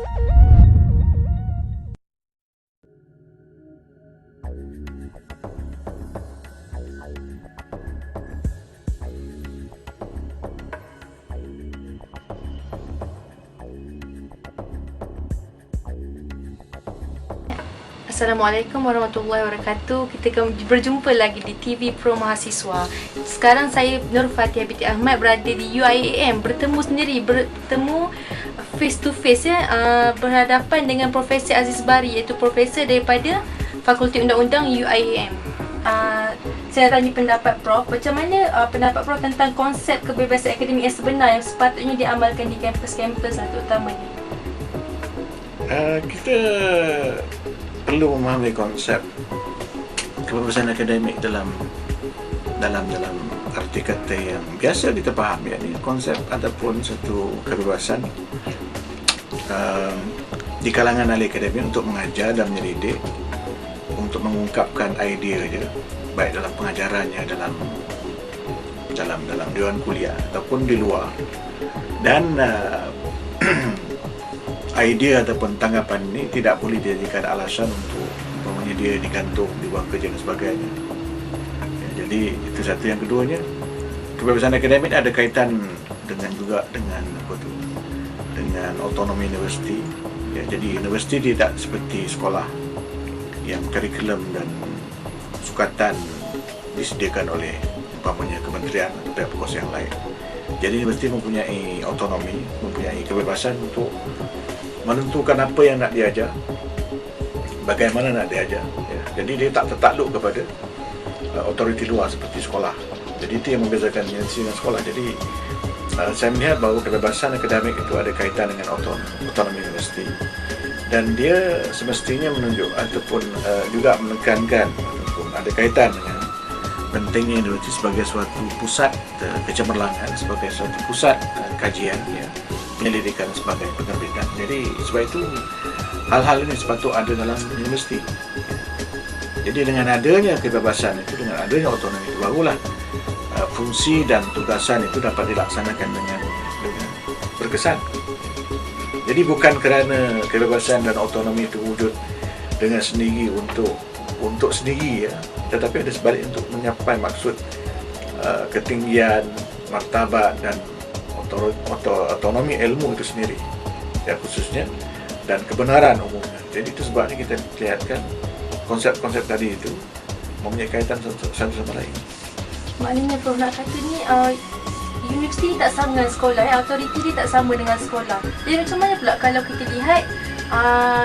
Assalamualaikum warahmatullahi wabarakatuh. Kita akan berjumpa lagi di TV Pro Mahasiswa. Sekarang saya Nur Fatihah binti Ahmad berada di UIAM, bertemu sendiri, bertemu face to face berhadapan dengan Profesor Aziz Bari, iaitu profesor daripada Fakulti Undang-Undang UIAM. Saya tanya pendapat Prof, macam mana pendapat Prof tentang konsep kebebasan akademik yang sebenar yang sepatutnya diamalkan di kampus-kampus terutamanya? Kita perlu memahami konsep kebebasan akademik dalam arti kata yang biasa kita faham, yakni konsep ataupun satu kebebasan di kalangan ahli akademik untuk mengajar dan menyelidik, untuk mengungkapkan idea dia, baik dalam pengajarannya, dalam dewan kuliah ataupun di luar. Dan idea ataupun tanggapan ini tidak boleh dijadikan alasan untuk dia digantung, dibuang kerja dan sebagainya. Jadi itu satu. Yang keduanya, kebebasan akademik ada kaitan dengan otonomi universiti. Jadi universiti tidak seperti sekolah yang kurikulum dan sukatan disediakan oleh umpamanya kementerian atau pihak berkuasa yang lain. Jadi universiti mempunyai otonomi, mempunyai kebebasan untuk menentukan apa yang nak diajar, bagaimana nak diajar. Jadi dia tak tertakluk kepada otoriti luar seperti sekolah. Jadi itu yang membezakan universiti dan sekolah. Jadi saya melihat bahawa kebebasan akademik itu ada kaitan dengan otonomi universiti, dan dia semestinya menunjuk ataupun juga menekankan ataupun ada kaitan dengan pentingnya universiti sebagai suatu pusat kecemerlangan, sebagai suatu pusat kajian, penyelidikan sebagai penerbitan. Jadi sebab itu hal-hal ini sepatutnya ada dalam universiti. Jadi dengan adanya kebebasan itu, dengan adanya otonomi itu, barulah fungsi dan tugasan itu dapat dilaksanakan dengan berkesan. Jadi bukan kerana kebebasan dan otonomi itu wujud dengan sendiri untuk sendiri, tetapi ada sebalik untuk mencapai maksud ketinggian, martabat dan otonomi ilmu itu sendiri, khususnya, dan kebenaran umumnya. Jadi itu sebabnya kita lihatkan konsep-konsep tadi itu mempunyai kaitan satu sama lain. Maknanya Prof nak kata ni universiti tak sama dengan sekolah, autoriti dia tak sama dengan sekolah. Jadi macam mana pula kalau kita lihat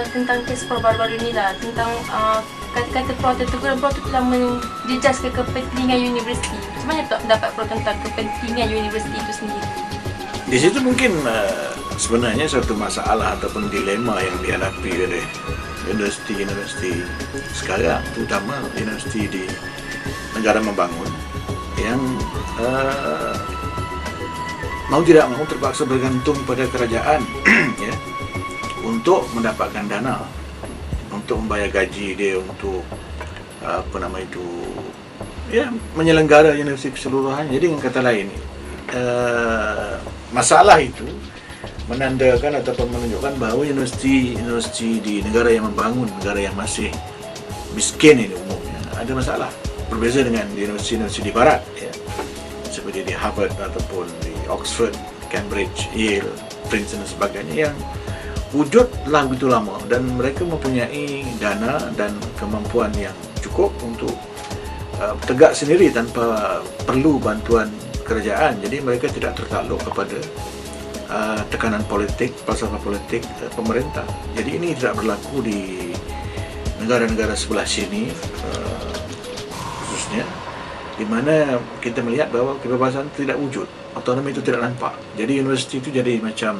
tentang kes Prof baru-baru ni lah, tentang kata-kata Prof teguran Prof tu telah menjejas ke kepentingan universiti. Macam mana pula pendapat Prof tentang kepentingan universiti itu sendiri? Di situ mungkin sebenarnya suatu masalah ataupun dilema yang dihadapi oleh universiti-universiti sekarang, terutama universiti di negara membangun yang mau tidak mau terpaksa bergantung pada kerajaan untuk mendapatkan dana untuk membayar gaji dia, untuk menyelenggara universiti keseluruhan. Jadi dengan kata lain, masalah itu menandakan ataupun menunjukkan bahawa universiti di negara yang membangun, negara yang masih miskin ini umumnya, ada masalah. Berbeza dengan universiti di barat, seperti di Harvard ataupun di Oxford, Cambridge, Yale, Princeton dan sebagainya, yang wujudlah begitu lama dan mereka mempunyai dana dan kemampuan yang cukup untuk tegak sendiri tanpa perlu bantuan kerajaan. Jadi mereka tidak tertakluk kepada tekanan politik, falsafah politik pemerintah. Jadi ini tidak berlaku di negara-negara sebelah sini, khususnya di mana kita melihat bahawa kebebasan tidak wujud, otonomi itu tidak nampak. Jadi universiti itu jadi macam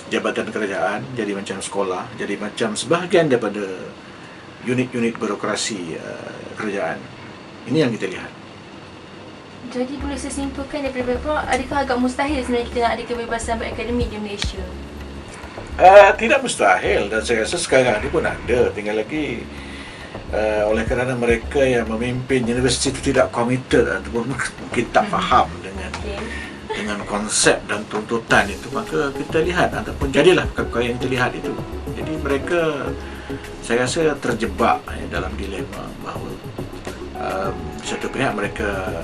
jabatan kerajaan, jadi macam sekolah, jadi macam sebahagian daripada unit-unit birokrasi kerajaan. Ini yang kita lihat. Jadi boleh saya simpulkan daripada Prof, adakah agak mustahil sebenarnya kita nak ada kebebasan berakademik di Malaysia? Tidak mustahil, dan saya rasa sekarang ini pun ada. Tinggal lagi oleh kerana mereka yang memimpin universiti itu tidak komited ataupun mungkin tak faham dengan dengan konsep dan tuntutan itu, maka kita lihat ataupun jadilah perkara yang terlihat itu. Jadi mereka, saya rasa terjebak dalam dilema bahawa satu pihak mereka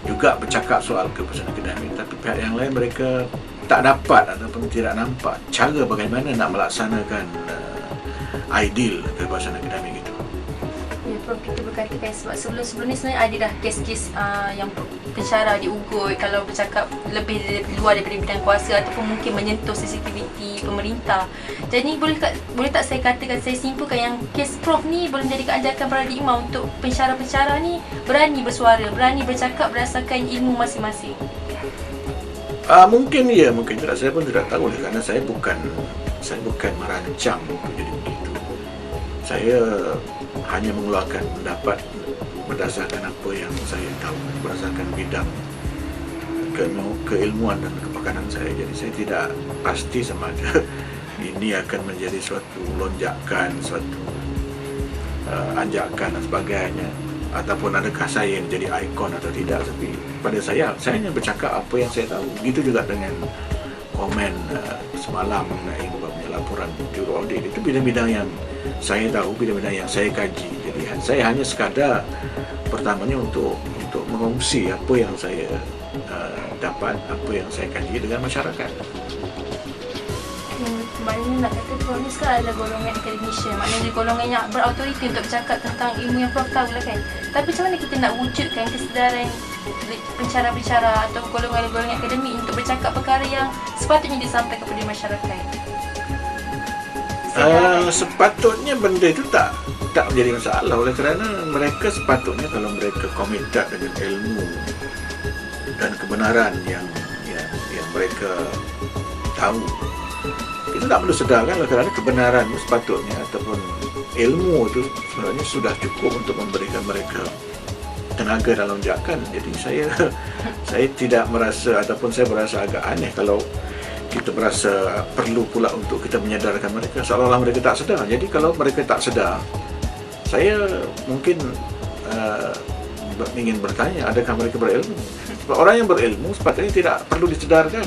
juga bercakap soal keputusan akademik, tapi pihak yang lain mereka tak dapat ataupun tidak nampak cara bagaimana nak melaksanakan ideal kebebasan akademik itu. Ya, Prof, kita berkatakan sebab sebelum ni sebenarnya ada dah kes-kes yang pensyarah diugut kalau bercakap lebih luar daripada bidang kuasa ataupun mungkin menyentuh sensitiviti pemerintah. Jadi boleh tak saya katakan, saya simpulkan yang kes Prof ni boleh menjadi ajakan paradigma untuk pensyarah-pensyarah ni berani bersuara, berani bercakap berdasarkan ilmu masing-masing. Mungkin ya, mungkin tidak. Saya pun tidak tahu kerana saya bukan merancang untuk jadi begitu. Saya hanya mengeluarkan pendapat berdasarkan apa yang saya tahu, berdasarkan bidang keilmuan dan kepakaran saya. Jadi saya tidak pasti sama ada ini akan menjadi suatu lonjakan, suatu anjakan dan sebagainya, ataupun adakah saya yang jadi ikon atau tidak. Tapi pada saya hanya bercakap apa yang saya tahu. Begitu juga dengan komen semalam mengenai laporan juru audit. Itu bidang-bidang yang saya tahu, bidang-bidang yang saya kaji. Jadi saya hanya sekadar pertamanya untuk mengongsi apa yang saya dapat, apa yang saya kaji dengan masyarakat. Maknanya nak kata Prof ni sekarang adalah golongan academician, maknanya golongan yang berautoriti untuk bercakap tentang ilmu yang Prof tahu lah kan. Tapi macam mana kita nak wujudkan kesedaran pencara-pencara atau golongan-golongan akademik untuk bercakap perkara yang sepatutnya disampaikan kepada masyarakat? Sepatutnya benda itu tak menjadi masalah, oleh kerana mereka sepatutnya kalau mereka komited dengan ilmu dan kebenaran yang mereka tahu, itu tak perlu sedarkan, oleh kerana kebenaran itu sepatutnya ataupun ilmu itu sebenarnya sudah cukup untuk memberikan mereka tenaga dalam lonjakan. Jadi saya tidak merasa ataupun saya berasa agak aneh kalau kita berasa perlu pula untuk kita menyadarkan mereka, seolah-olah mereka tak sedar. Jadi kalau mereka tak sedar, saya mungkin ingin bertanya, adakah mereka berilmu? Sebab orang yang berilmu sepatutnya tidak perlu disedarkan.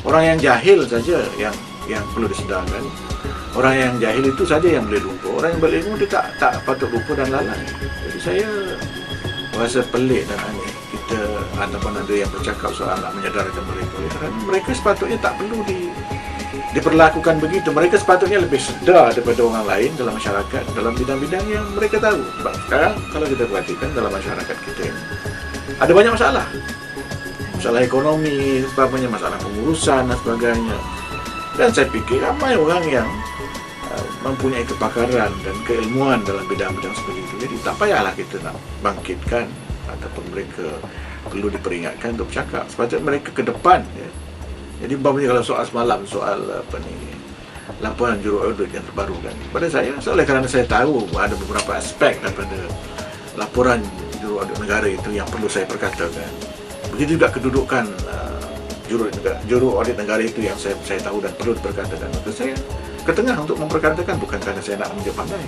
Orang yang jahil saja yang perlu disedarkan. Orang yang jahil itu saja yang boleh lupa. Orang yang berilmu dia tak patut lupa dan lalai. Jadi saya rasa pelik dan aneh kita ataupun ada yang bercakap soal nak menyadarkan mereka. Kerana mereka sepatutnya tak perlu diperlakukan begitu. Mereka sepatutnya lebih sedar daripada orang lain dalam masyarakat, dalam bidang-bidang yang mereka tahu. Sebab sekarang kalau kita perhatikan dalam masyarakat kita ini ada banyak masalah. Masalah ekonomi, sebagainya, masalah pengurusan dan sebagainya. Dan saya fikir ramai orang yang mempunyai kepakaran dan keilmuan dalam bidang-bidang seperti itu. Jadi tak payahlah kita nak bangkitkan ataupun mereka perlu diperingatkan untuk bercakap. Sepatutnya mereka ke depan. Ya. Jadi umpamanya kalau soal semalam, soal laporan juru audit yang terbaru kan. Pada saya, oleh kerana saya tahu ada beberapa aspek daripada laporan juru audit negara itu yang perlu saya perkatakan. Begitu juga kedudukan juru audit negara itu yang saya tahu dan perlu diperkatakan. Maka saya ke tengah untuk memperkatakan, bukan kerana saya nak menunjuk pandai.